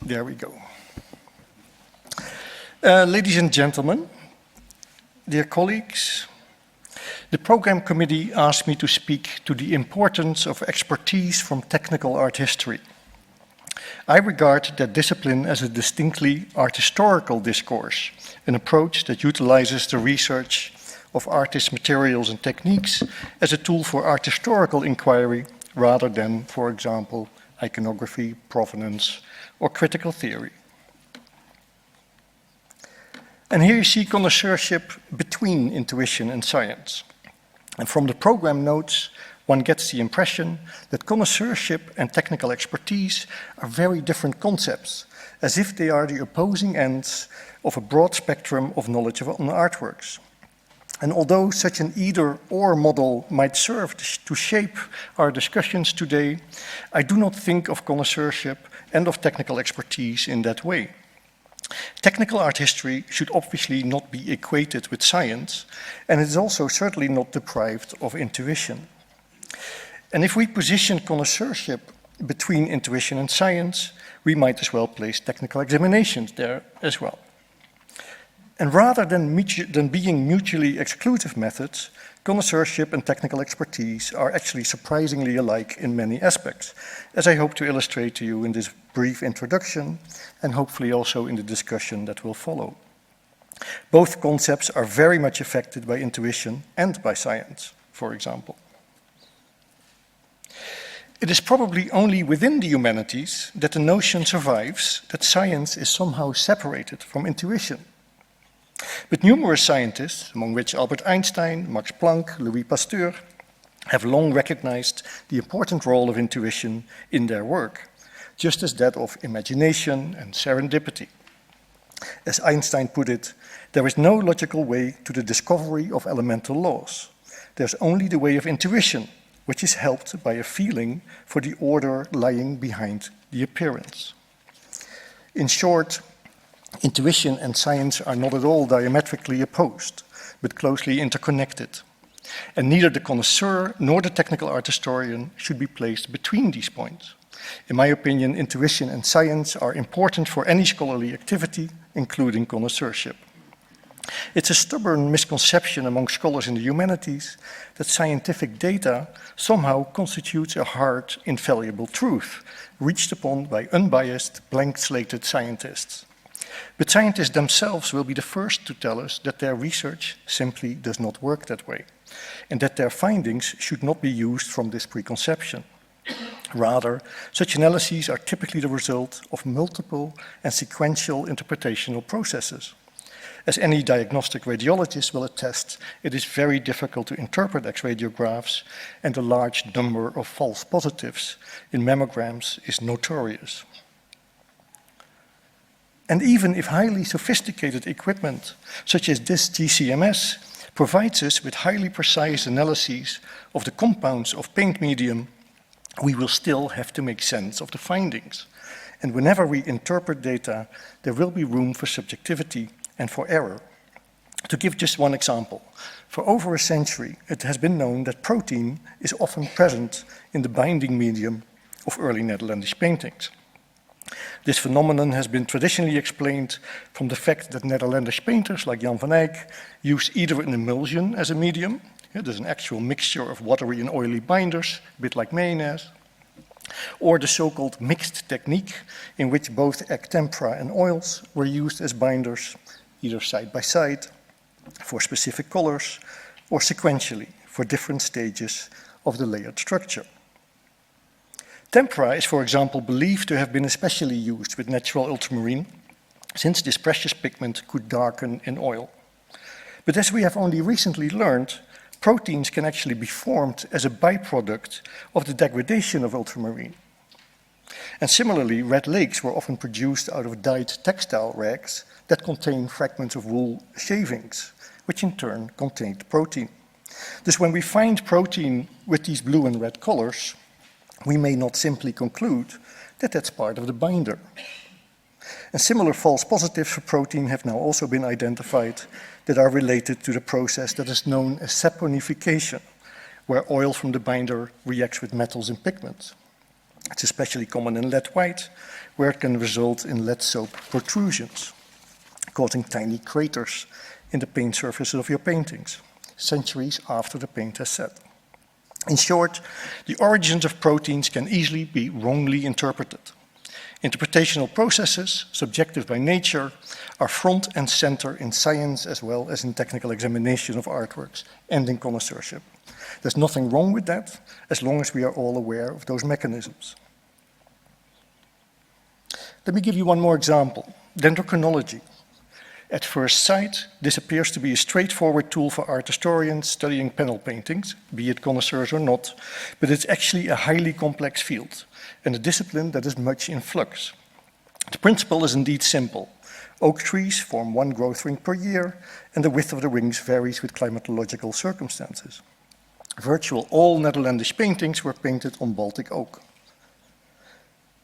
There we go. Ladies and gentlemen, dear colleagues, the program committee asked me to speak to the importance of expertise from technical art history. I regard that discipline as a distinctly art historical discourse, an approach that utilizes the research of artists' materials and techniques as a tool for art historical inquiry rather than, for example, iconography, provenance, or critical theory. And here you see connoisseurship between intuition and science. And from the program notes, one gets the impression that connoisseurship and technical expertise are very different concepts, as if they are the opposing ends of a broad spectrum of knowledge on artworks. And although such an either-or model might serve to shape our discussions today, I do not think of connoisseurship and of technical expertise in that way. Technical art history should obviously not be equated with science, and it is also certainly not deprived of intuition. And if we position connoisseurship between intuition and science, we might as well place technical examinations there as well. And rather than being mutually exclusive methods, connoisseurship and technical expertise are actually surprisingly alike in many aspects, as I hope to illustrate to you in this brief introduction, and hopefully also in the discussion that will follow. Both concepts are very much affected by intuition and by science, for example. It is probably only within the humanities that the notion survives that science is somehow separated from intuition. But numerous scientists, among which Albert Einstein, Max Planck, Louis Pasteur, have long recognized the important role of intuition in their work, just as that of imagination and serendipity. As Einstein put it, there is no logical way to the discovery of elemental laws. There's only the way of intuition, which is helped by a feeling for the order lying behind the appearance. In short, intuition and science are not at all diametrically opposed, but closely interconnected. And neither the connoisseur nor the technical art historian should be placed between these points. In my opinion, intuition and science are important for any scholarly activity, including connoisseurship. It's a stubborn misconception among scholars in the humanities that scientific data somehow constitutes a hard, infallible truth, reached upon by unbiased, blank-slated scientists. But scientists themselves will be the first to tell us that their research simply does not work that way, and that their findings should not be used from this preconception. Rather, such analyses are typically the result of multiple and sequential interpretational processes. As any diagnostic radiologist will attest, it is very difficult to interpret X-radiographs, and the large number of false positives in mammograms is notorious. And even if highly sophisticated equipment, such as this GCMS, provides us with highly precise analyses of the compounds of paint medium, we will still have to make sense of the findings. And whenever we interpret data, there will be room for subjectivity and for error. To give just one example, for over a century, it has been known that protein is often present in the binding medium of early Netherlandish paintings. This phenomenon has been traditionally explained from the fact that Netherlandish painters like Jan van Eyck use either an emulsion as a medium, there's an actual mixture of watery and oily binders, a bit like mayonnaise, or the so-called mixed technique, in which both egg tempera and oils were used as binders, either side by side, for specific colors, or sequentially for different stages of the layered structure. Tempera is, for example, believed to have been especially used with natural ultramarine, since this precious pigment could darken in oil. But as we have only recently learned, proteins can actually be formed as a byproduct of the degradation of ultramarine. And similarly, red lakes were often produced out of dyed textile rags that contain fragments of wool shavings, which in turn contained protein. Thus, when we find protein with these blue and red colors, we may not simply conclude that that's part of the binder. And similar false positives for protein have now also been identified that are related to the process that is known as saponification, where oil from the binder reacts with metals and pigments. It's especially common in lead white, where it can result in lead soap protrusions, causing tiny craters in the paint surfaces of your paintings, centuries after the paint has set. In short, the origins of proteins can easily be wrongly interpreted. Interpretational processes, subjective by nature, are front and center in science as well as in technical examination of artworks and in connoisseurship. There's nothing wrong with that, as long as we are all aware of those mechanisms. Let me give you one more example, dendrochronology. At first sight, this appears to be a straightforward tool for art historians studying panel paintings, be it connoisseurs or not, but it's actually a highly complex field and a discipline that is much in flux. The principle is indeed simple. Oak trees form one growth ring per year, and the width of the rings varies with climatological circumstances. Virtually all Netherlandish paintings were painted on Baltic oak.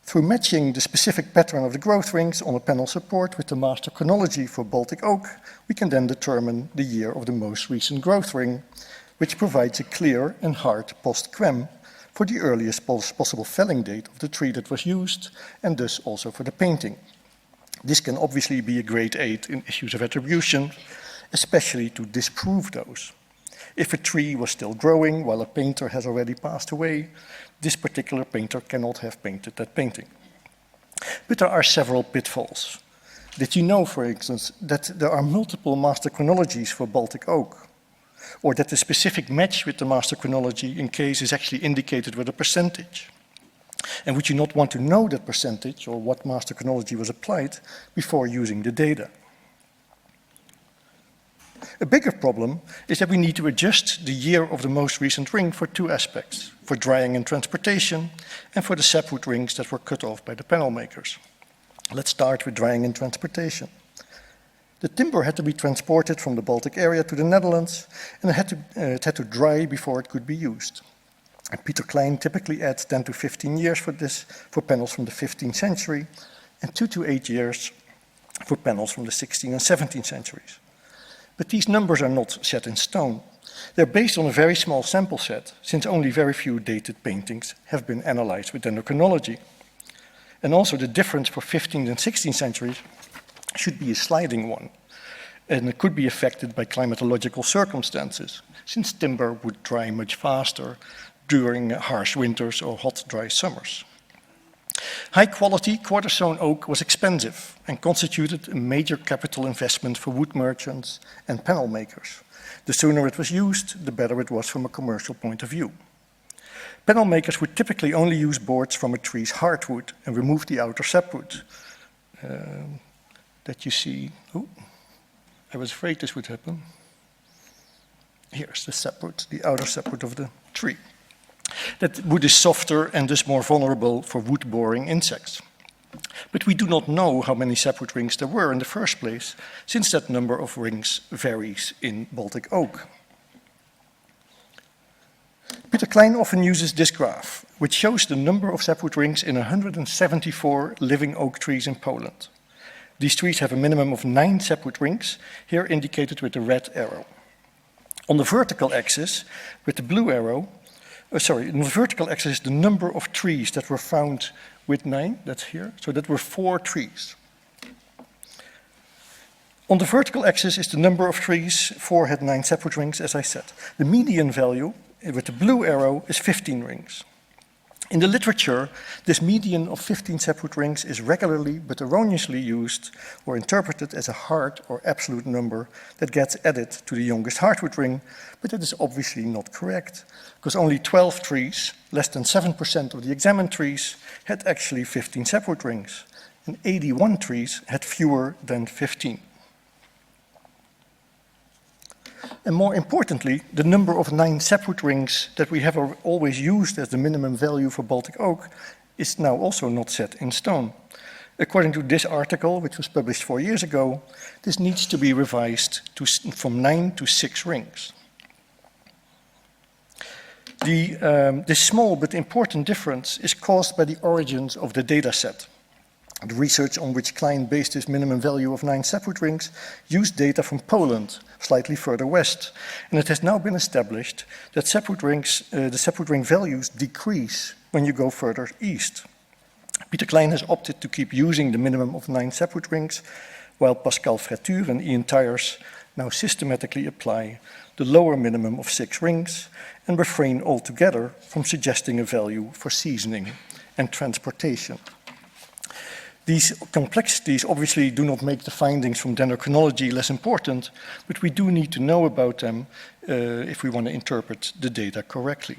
Through matching the specific pattern of the growth rings on a panel support with the master chronology for Baltic oak, we can then determine the year of the most recent growth ring, which provides a clear and hard post-quem for the earliest possible felling date of the tree that was used, and thus also for the painting. This can obviously be a great aid in issues of attribution, especially to disprove those. If a tree was still growing while a painter has already passed away, this particular painter cannot have painted that painting. But there are several pitfalls. Did you know, for instance, that there are multiple master chronologies for Baltic oak? Or that the specific match with the master chronology in case is actually indicated with a percentage? And would you not want to know that percentage or what master chronology was applied before using the data? A bigger problem is that we need to adjust the year of the most recent ring for two aspects, for drying and transportation, and for the sapwood rings that were cut off by the panel makers. Let's start with drying and transportation. The timber had to be transported from the Baltic area to the Netherlands, and it had to dry before it could be used. And Peter Klein typically adds 10 to 15 years for this for panels from the 15th century, and 2 to 8 years for panels from the 16th and 17th centuries. But these numbers are not set in stone. They're based on a very small sample set, since only very few dated paintings have been analyzed with dendrochronology. And also the difference for 15th and 16th centuries should be a sliding one, and it could be affected by climatological circumstances, since timber would dry much faster during harsh winters or hot, dry summers. High-quality quarter-sawn oak was expensive and constituted a major capital investment for wood merchants and panel makers. The sooner it was used, the better it was from a commercial point of view. Panel makers would typically only use boards from a tree's hardwood and remove the outer sapwood that you see. Oh, I was afraid this would happen. Here's the sapwood, the outer sapwood of the tree. That wood is softer and thus more vulnerable for wood-boring insects. But we do not know how many sapwood rings there were in the first place, since that number of rings varies in Baltic oak. Peter Klein often uses this graph, which shows the number of sapwood rings in 174 living oak trees in Poland. These trees have a minimum of 9 sapwood rings, here indicated with the red arrow. On the vertical axis, with the blue arrow, on the vertical axis is the number of trees that were found with 9, that's here, so that were 4 trees. On the vertical axis is the number of trees, 4 had 9 sapwood rings, as I said. The median value, with the blue arrow, is 15 rings. In the literature, this median of 15 sapwood rings is regularly but erroneously used or interpreted as a hard or absolute number that gets added to the youngest hardwood ring, but that is obviously not correct, because only 12 trees, less than 7% of the examined trees, had actually 15 sapwood rings, and 81 trees had fewer than 15. And more importantly, the number of 9 sapwood rings that we have always used as the minimum value for Baltic oak is now also not set in stone. According to this article, which was published 4 years ago, this needs to be revised from 9 to 6 rings. This small but important difference is caused by the origins of the data set. The research on which Klein based his minimum value of 9 separate rings used data from Poland, slightly further west, and it has now been established that the separate ring values decrease when you go further east. Peter Klein has opted to keep using the minimum of 9 separate rings, while Pascal Fréture and Ian Tyers now systematically apply the lower minimum of 6 rings and refrain altogether from suggesting a value for seasoning and transportation. These complexities obviously do not make the findings from dendrochronology less important, but we do need to know about them if we want to interpret the data correctly.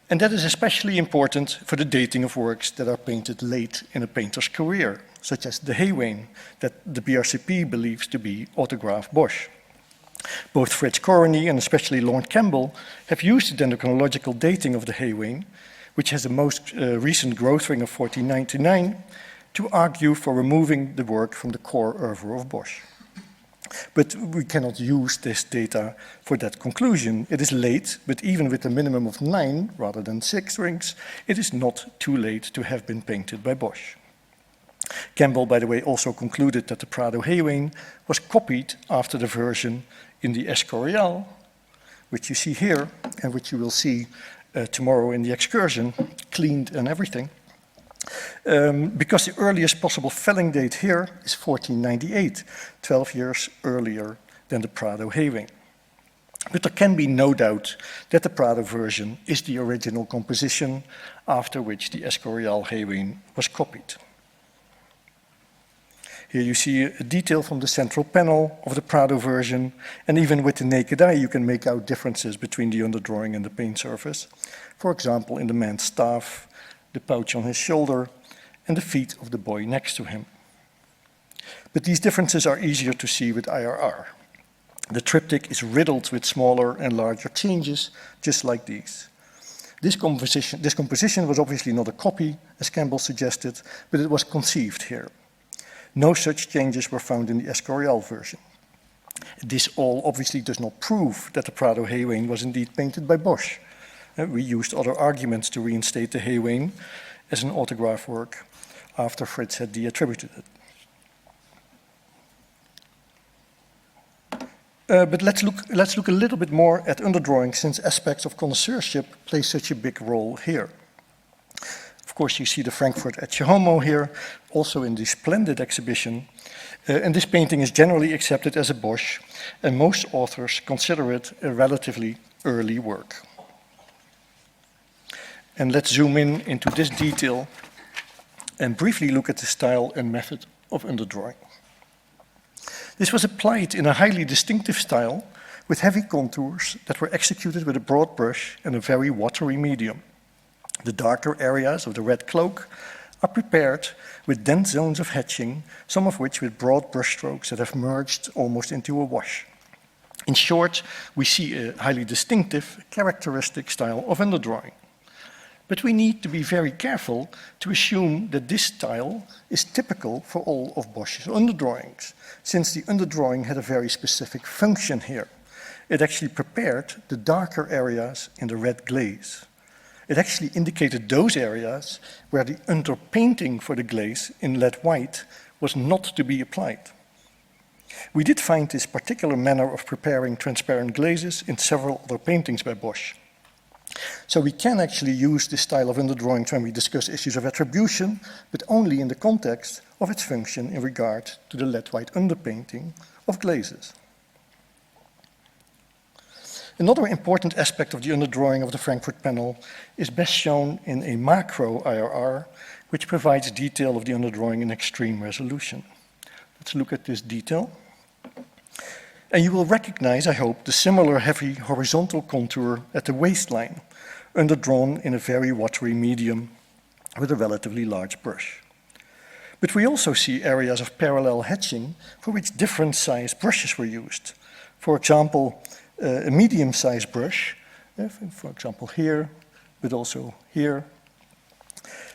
And that is especially important for the dating of works that are painted late in a painter's career, such as the Haywain that the BRCP believes to be autograph Bosch. Both Fritz Corney and especially Lord Campbell have used the dendrochronological dating of the Haywain, which has the most recent growth ring of 1499, to argue for removing the work from the core oeuvre of Bosch. But we cannot use this data for that conclusion. It is late, but even with a minimum of 9 rather than 6 rings, it is not too late to have been painted by Bosch. Campbell, by the way, also concluded that the Prado Haywain was copied after the version in the Escorial, which you see here, and which you will see tomorrow in the excursion, cleaned and everything. Because the earliest possible felling date here is 1498, 12 years earlier than the Prado Haywain. But there can be no doubt that the Prado version is the original composition after which the Escorial Haywain was copied. Here you see a detail from the central panel of the Prado version, and even with the naked eye you can make out differences between the underdrawing and the paint surface. For example, in the man's staff, the pouch on his shoulder, and the feet of the boy next to him. But these differences are easier to see with IRR. The triptych is riddled with smaller and larger changes, just like these. This composition was obviously not a copy, as Campbell suggested, but it was conceived here. No such changes were found in the Escorial version. This all obviously does not prove that the Prado Haywain was indeed painted by Bosch. We used other arguments to reinstate the Haywain as an autograph work after Fritz had deattributed it. But let's look a little bit more at underdrawing, since aspects of connoisseurship play such a big role here. Of course, you see the Frankfurt Etche Homo here, also in the splendid exhibition. And this painting is generally accepted as a Bosch, and most authors consider it a relatively early work. And let's zoom in into this detail and briefly look at the style and method of underdrawing. This was applied in a highly distinctive style with heavy contours that were executed with a broad brush and a very watery medium. The darker areas of the red cloak are prepared with dense zones of hatching, some of which with broad brushstrokes that have merged almost into a wash. In short, we see a highly distinctive, characteristic style of underdrawing. But we need to be very careful to assume that this style is typical for all of Bosch's underdrawings, since the underdrawing had a very specific function here. It actually prepared the darker areas in the red glaze. It actually indicated those areas where the underpainting for the glaze in lead white was not to be applied. We did find this particular manner of preparing transparent glazes in several other paintings by Bosch. So we can actually use this style of underdrawing when we discuss issues of attribution, but only in the context of its function in regard to the lead white underpainting of glazes. Another important aspect of the underdrawing of the Frankfurt panel is best shown in a macro IRR, which provides detail of the underdrawing in extreme resolution. Let's look at this detail. And you will recognize, I hope, the similar heavy horizontal contour at the waistline, underdrawn in a very watery medium with a relatively large brush. But we also see areas of parallel hatching for which different size brushes were used. For example, a medium-sized brush, for example here, but also here,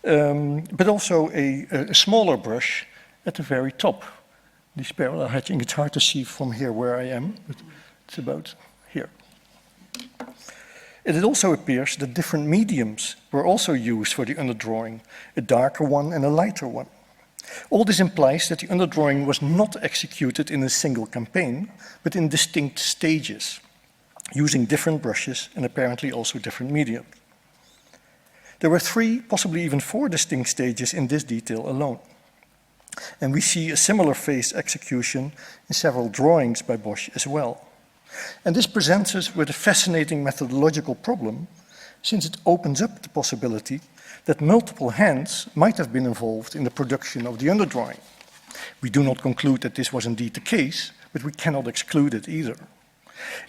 but also a smaller brush at the very top. This parallel hatching, it's hard to see from here where I am, but it's about here. It also appears that different mediums were also used for the underdrawing, a darker one and a lighter one. All this implies that the underdrawing was not executed in a single campaign, but in distinct stages, using different brushes and apparently also different mediums. There were 3, possibly even 4 distinct stages in this detail alone. And we see a similar phase execution in several drawings by Bosch as well. And this presents us with a fascinating methodological problem, since it opens up the possibility that multiple hands might have been involved in the production of the underdrawing. We do not conclude that this was indeed the case, but we cannot exclude it either.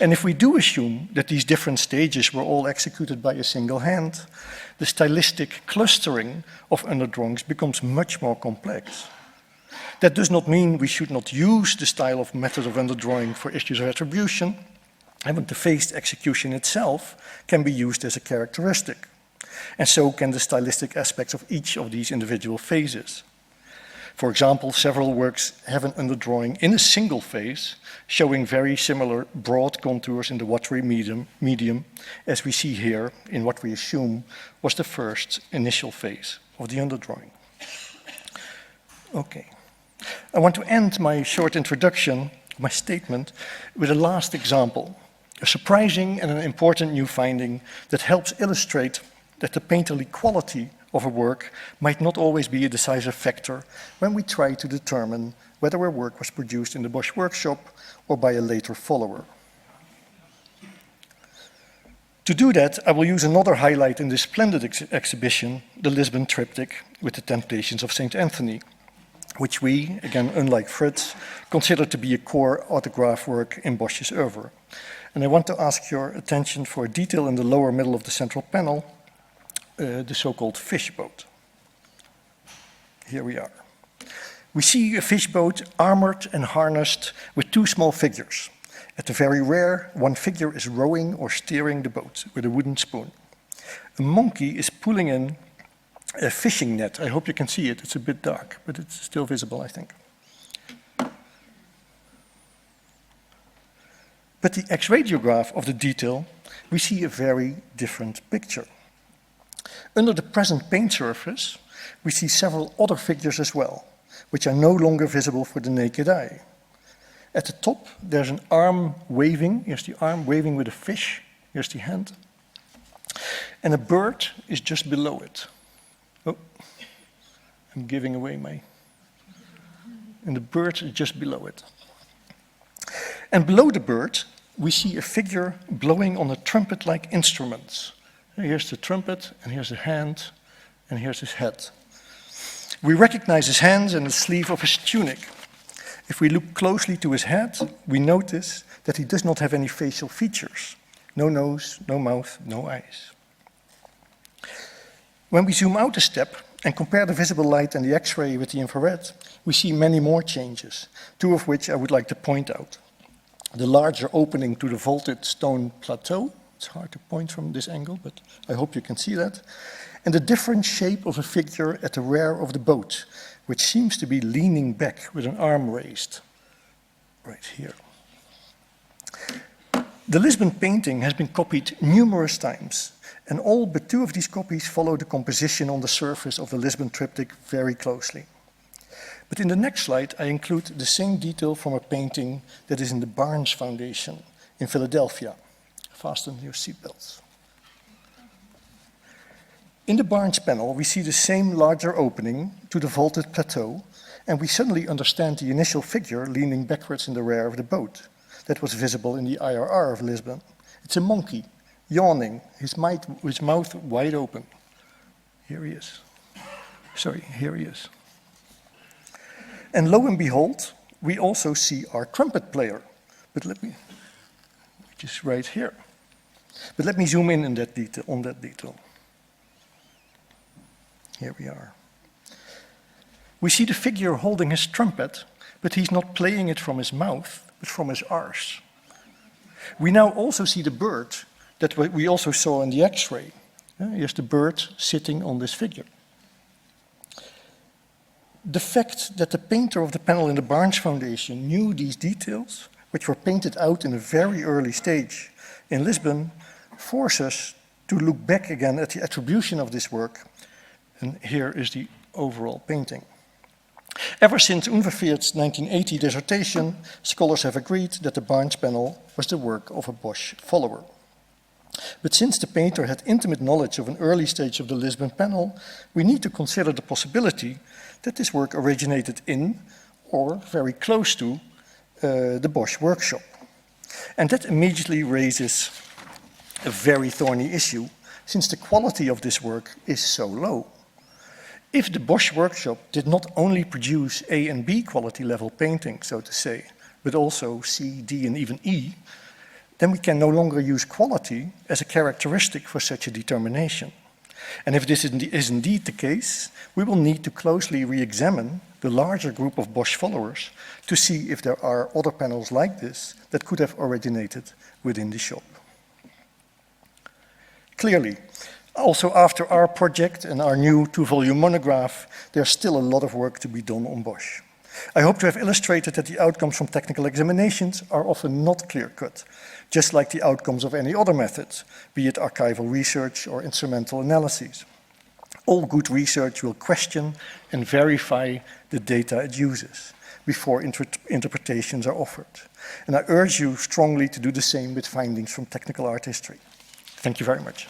And if we do assume that these different stages were all executed by a single hand, the stylistic clustering of underdrawings becomes much more complex. That does not mean we should not use the style of method of underdrawing for issues of attribution, and the phased execution itself can be used as a characteristic. And so can the stylistic aspects of each of these individual phases. For example, several works have an underdrawing in a single phase, showing very similar broad contours in the watery medium, as we see here in what we assume was the first initial phase of the underdrawing. Okay. I want to end my short introduction, my statement, with a last example, a surprising and an important new finding that helps illustrate that the painterly quality of a work might not always be a decisive factor when we try to determine whether a work was produced in the Bosch workshop or by a later follower. To do that, I will use another highlight in this splendid exhibition, the Lisbon triptych with the Temptations of St. Anthony, which we, again unlike Fritz, consider to be a core autograph work in Bosch's oeuvre. And I want to ask your attention for a detail in the lower middle of the central panel, the so-called fish boat. Here we are. We see a fish boat armored and harnessed with 2 small figures. At the very rear, one figure is rowing or steering the boat with a wooden spoon. A monkey is pulling in a fishing net. I hope you can see it. It's a bit dark, but it's still visible, I think. But the X-radiograph of the detail, we see a very different picture. Under the present paint surface, we see several other figures as well, which are no longer visible for the naked eye. At the top, there's an arm waving. Here's the arm waving with a fish. Here's the hand. And a bird is just below it. Oh, I'm giving away my... And the bird is just below it. And below the bird, we see a figure blowing on a trumpet-like instrument. Here's the trumpet, and here's the hand, and here's his head. We recognize his hands and the sleeve of his tunic. If we look closely to his head, we notice that he does not have any facial features. No nose, no mouth, no eyes. When we zoom out a step and compare the visible light and the X-ray with the infrared, we see many more changes, 2 of which I would like to point out. The larger opening to the vaulted stone plateau. It's hard to point from this angle, but I hope you can see that. And the different shape of a figure at the rear of the boat, which seems to be leaning back with an arm raised. Right here. The Lisbon painting has been copied numerous times, and all but 2 of these copies follow the composition on the surface of the Lisbon triptych very closely. But in the next slide, I include the same detail from a painting that is in the Barnes Foundation in Philadelphia. Fasten your seatbelts. In the Barnes panel, we see the same larger opening to the vaulted plateau, and we suddenly understand the initial figure leaning backwards in the rear of the boat that was visible in the IRR of Lisbon. It's a monkey, yawning, his mouth wide open. Here he is. Sorry, here he is. And lo and behold, we also see our trumpet player, which is right here. But let me zoom in on that detail. Here we are. We see the figure holding his trumpet, but he's not playing it from his mouth, but from his arse. We now also see the bird that we also saw in the X-ray. Here's the bird sitting on this figure. The fact that the painter of the panel in the Barnes Foundation knew these details, which were painted out in a very early stage in Lisbon, force us to look back again at the attribution of this work. And here is the overall painting. Ever since Unverveert's 1980 dissertation, scholars have agreed that the Barnes panel was the work of a Bosch follower. But since the painter had intimate knowledge of an early stage of the Lisbon panel, we need to consider the possibility that this work originated in, or very close to, the Bosch workshop. And that immediately raises a very thorny issue, since the quality of this work is so low. If the Bosch workshop did not only produce A and B quality level painting, so to say, but also C, D, and even E, then we can no longer use quality as a characteristic for such a determination. And if this is indeed the case, we will need to closely re-examine the larger group of Bosch followers to see if there are other panels like this that could have originated within the shop. Clearly, also after our project and our new 2-volume monograph, there's still a lot of work to be done on Bosch. I hope to have illustrated that the outcomes from technical examinations are often not clear-cut, just like the outcomes of any other methods, be it archival research or instrumental analyses. All good research will question and verify the data it uses before interpretations are offered. And I urge you strongly to do the same with findings from technical art history. Thank you very much.